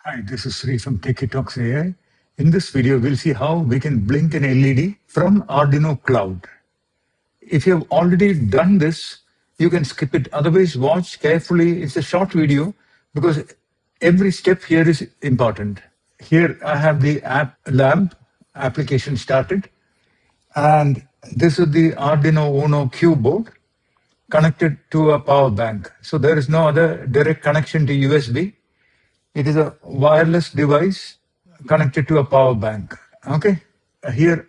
Hi, this is Sri from TechieTalksAI. In this video, we'll see how we can blink an LED from Arduino Cloud. If you have already done this, you can skip it. Otherwise, watch carefully. It's a short video because every step here is important. Here I have the App Lab application started. And this is the Arduino UNO Q board connected to a power bank. So there is no other direct connection to USB. It is a wireless device connected to a power bank. Okay. Here,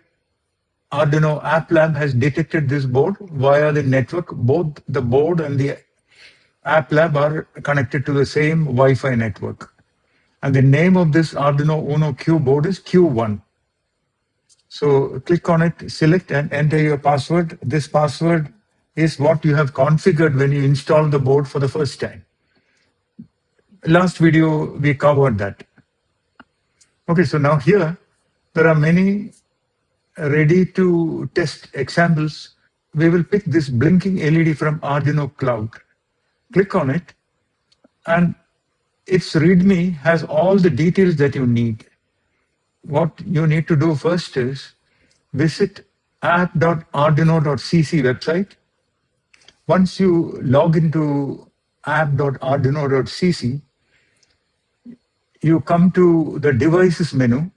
Arduino App Lab has detected this board via the network. Both the board and the App Lab are connected to the same Wi-Fi network. And the name of this Arduino UNO Q board is Q1. So click on it, select and enter your password. This password is what you have configured when you install the board for the first time. Last video, we covered that. Okay, so now here, there are many ready to test examples. We will pick this blinking LED from Arduino Cloud. Click on it, and its README has all the details that you need. What you need to do first is visit app.arduino.cc website. Once you log into app.arduino.cc, you come to the devices menu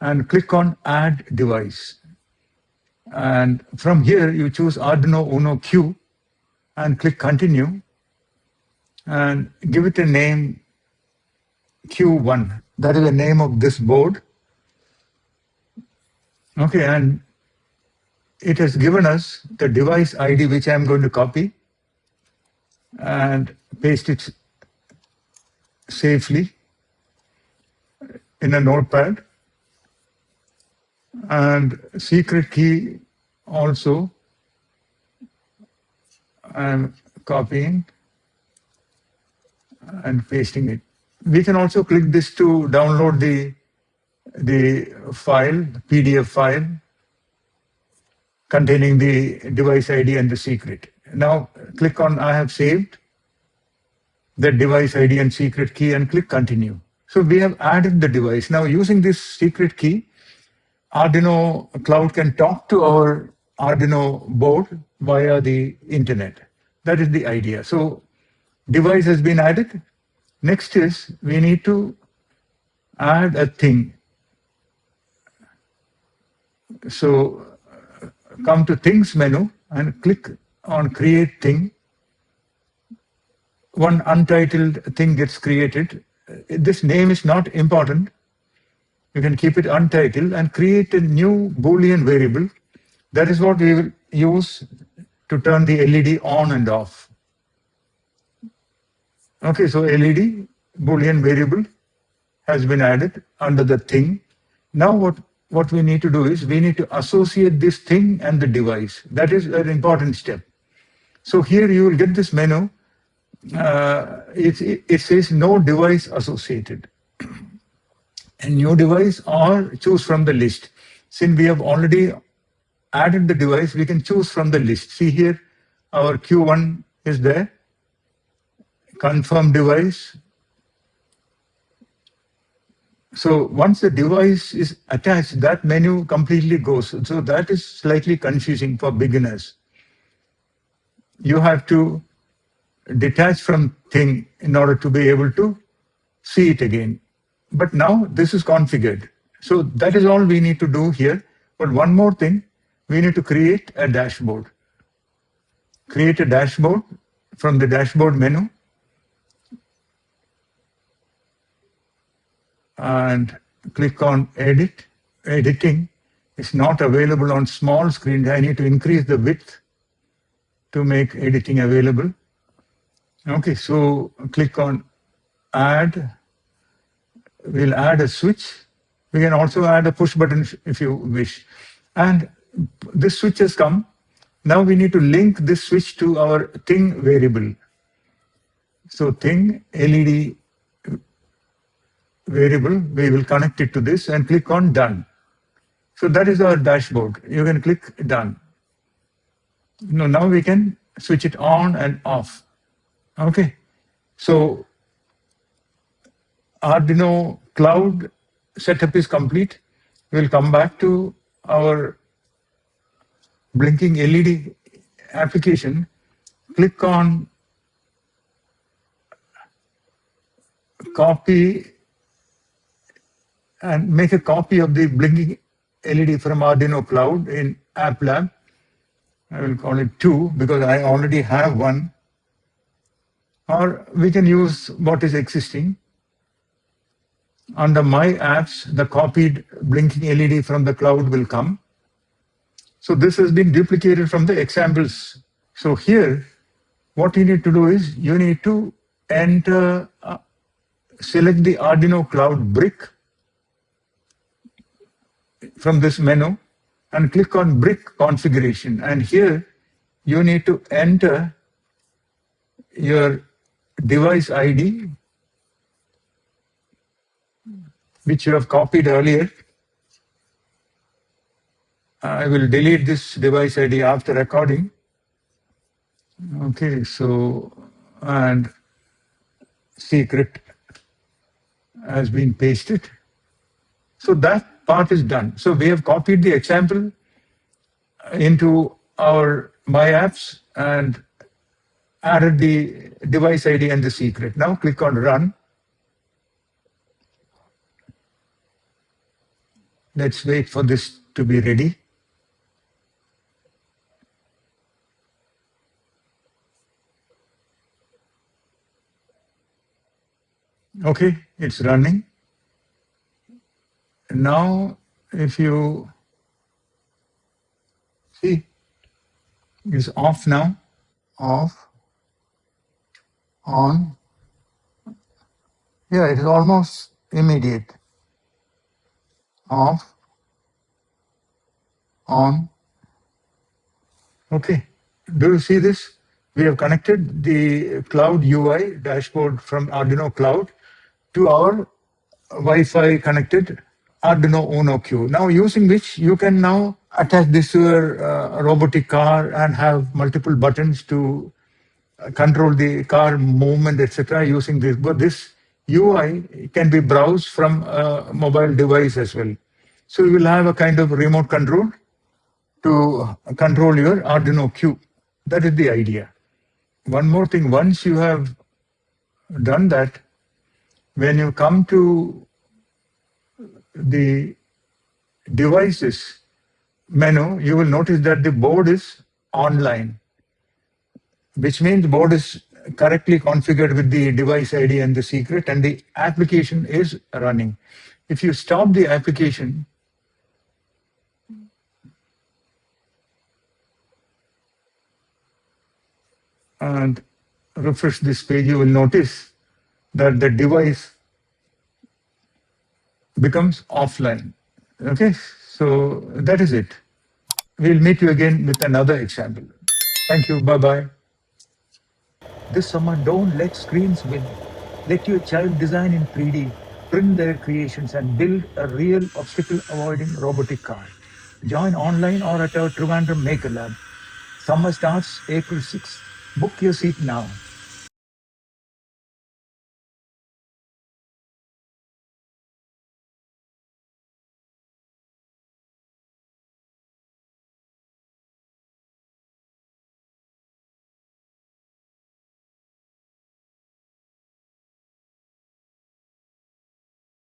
and click on add device. And from here, you choose Arduino UNO Q and click continue and give it a name Q1. That is the name of this board. Okay, and it has given us the device ID, which I'm going to copy and paste it safely in a notepad, and secret key also I'm copying and pasting it. We can also click this to download the file, PDF file containing the device ID and the secret. Now click on I have saved the device ID and secret key and click continue. So we have added the device. Now using this secret key, Arduino Cloud can talk to our Arduino board via the internet. That is the idea. So device has been added. Next is we need to add a thing. So come to things menu and click on create thing. One untitled thing gets created. This name is not important. You can keep it untitled and create a new boolean variable. That is what we will use to turn the LED on and off. Okay, so LED boolean variable has been added under the thing. Now what we need to do is we need to associate this thing and the device. That is an important step. So here you will get this menu. It says no device associated. A new device or choose from the list. Since we have already added the device, we can choose from the list. See here, our Q1 is there. Confirm device. So once the device is attached, that menu completely goes. So that is slightly confusing for beginners. You have to detach from thing in order to be able to see it again. But now this is configured. So that is all we need to do here. But one more thing, we need to create a dashboard. Create a dashboard from the dashboard menu. And click on edit. Editing is not available on small screen. I need to increase the width to make editing available. Okay, so click on add. We'll add a switch. We can also add a push button if you wish. And this switch has come. Now we need to link this switch to our thing variable. So thing LED variable, we will connect it to this and click on done. So that is our dashboard. You can click done. Now we can switch it on and off. Okay. So Arduino Cloud setup is complete, we'll come back to our blinking LED application. Click on copy and make a copy of the blinking LED from Arduino Cloud in App Lab. I will call it 2 because I already have one. Or we can use what is existing. Under My Apps, the copied blinking LED from the cloud will come. So this has been duplicated from the examples. So here, what you need to do is you need to enter, select the Arduino Cloud brick from this menu and click on brick configuration. And here you need to enter your device ID, which you have copied earlier. I will delete this device ID after recording. Okay, so, and secret has been pasted. So that part is done. So we have copied the example into our My Apps and added the device ID and the secret. Now click on Run. Let's wait for this to be ready. Okay, it's running. Now, if you see, it's off now. Off, on. Yeah, it is almost immediate. Off, on. Okay, do you see this? We have connected the Cloud UI dashboard from Arduino Cloud to our Wi-Fi connected Arduino UNO Q. Now using which you can now attach this to a robotic car and have multiple buttons to control the car movement, etc. using this. But this UI can be browsed from a mobile device as well. So you will have a kind of remote control to control your Arduino Q. That is the idea. One more thing, once you have done that, when you come to the devices menu, you will notice that the board is online, which means the board is correctly configured with the device ID and the secret, and the application is running. If you stop the application, and refresh this page, you will notice that the device becomes offline. Okay, so that is it. We'll meet you again with another example. Thank you. Bye-bye. This summer, don't let screens win. Let your child design in 3D, print their creations, and build a real obstacle-avoiding robotic car. Join online or at our Trivandrum Maker Lab. Summer starts April 6th. Book your seat now.